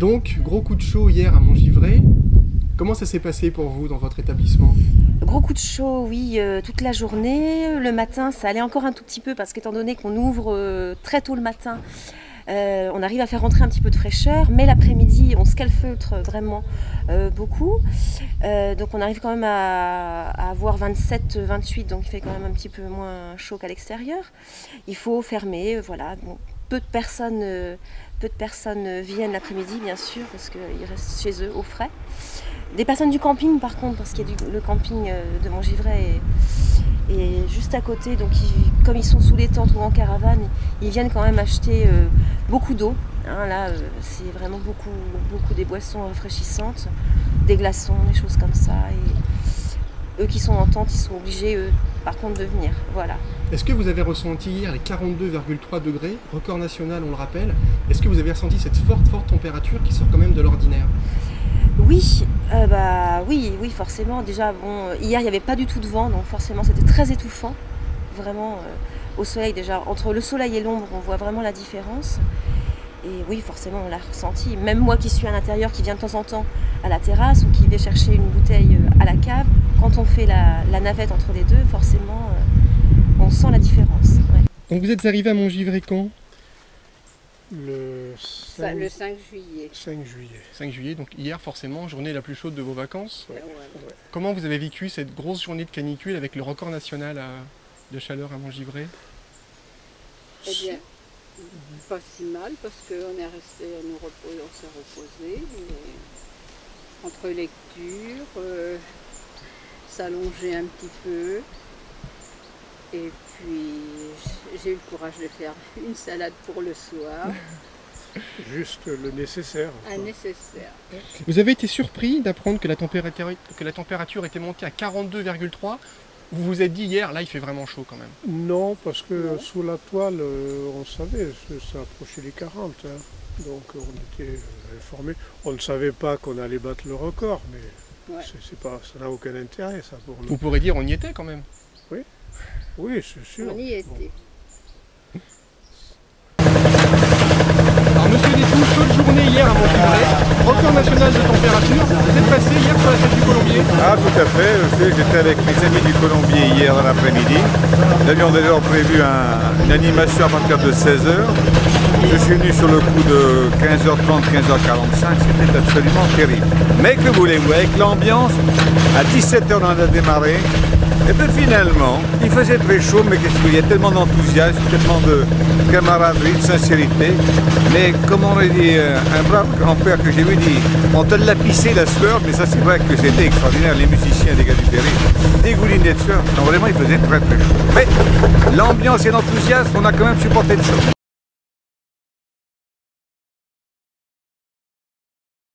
Donc, gros coup de chaud hier à Montgivray. Comment ça s'est passé pour vous dans votre établissement? Gros coup de chaud, oui, toute la journée. Le matin, ça allait encore un tout petit peu parce qu'étant donné qu'on ouvre très tôt le matin, on arrive à faire rentrer un petit peu de fraîcheur. Mais l'après-midi, on se calfeutre vraiment beaucoup. Donc on arrive quand même à avoir 27, 28, donc il fait quand même un petit peu moins chaud qu'à l'extérieur. Il faut fermer, voilà. Bon, peu de personnes viennent l'après-midi, bien sûr, parce qu'ils restent chez eux au frais. Des personnes du camping, par contre, parce qu'il y a le camping de Montgivray est juste à côté, donc comme ils sont sous les tentes ou en caravane, ils viennent quand même acheter beaucoup d'eau. Hein, là, c'est vraiment beaucoup des boissons rafraîchissantes, des glaçons, des choses comme ça. Et eux qui sont en tente, ils sont obligés, par contre, de venir. Voilà. Est-ce que vous avez ressenti hier les 42,3 degrés, record national, on le rappelle? Est-ce que vous avez ressenti cette forte température qui sort quand même de l'ordinaire? Oui, oui, forcément. Déjà, bon, hier, il n'y avait pas du tout de vent, donc forcément, c'était très étouffant. Vraiment, au soleil, déjà, entre le soleil et l'ombre, on voit vraiment la différence. Et oui, forcément, on l'a ressenti. Même moi qui suis à l'intérieur, qui viens de temps en temps à la terrasse ou qui vais chercher une bouteille à la cave, quand on fait la navette entre les deux, forcément, on sent la différence. Ouais. Donc vous êtes arrivé à Montgivray quand? Le 5 juillet. 5 juillet, donc hier forcément, journée la plus chaude de vos vacances. Ouais. Comment vous avez vécu cette grosse journée de canicule avec le record national de chaleur à Montgivray? Eh bien, pas si mal parce qu'on est resté à nous reposer, on s'est reposé. Entre lectures, s'allonger un petit peu. Et puis j'ai eu le courage de faire une salade pour le soir. Juste le nécessaire. Un nécessaire. Vous avez été surpris d'apprendre que la température était montée à 42,3. Vous vous êtes dit hier, là il fait vraiment chaud quand même. Non, parce que Non. sous la toile, on savait, ça approchait les 40. Hein. Donc on était informés. On ne savait pas qu'on allait battre le record, mais Ouais. ça n'a aucun intérêt ça pour nous. Vous pourrez dire on y était quand même. Oui, c'est sûr. On y était. Alors monsieur Détoux, chaude journée hier à Montgivray, record national de température. Vous êtes passé hier sur la fête du Colombier? Ah, tout à fait. J'étais avec mes amis du Colombier hier dans l'après-midi. Nous avions déjà prévu une animation à partir de 16h. Je suis venu sur le coup de 15h30, 15h45. C'était absolument terrible. Mais que voulez-vous, avec l'ambiance, à 17h on a démarré. Et bien finalement, il faisait très chaud, mais qu'est-ce qu'il y a tellement d'enthousiasme, tellement de camaraderie, de sincérité. Mais comme on a dit, un brave grand-père que j'ai vu dit, on te l'a pissé la sueur, mais ça c'est vrai que c'était extraordinaire, les musiciens des gars du Berry, dégoulinés de sueur. Non, vraiment, il faisait très chaud. Mais l'ambiance et l'enthousiasme, on a quand même supporté le chaud.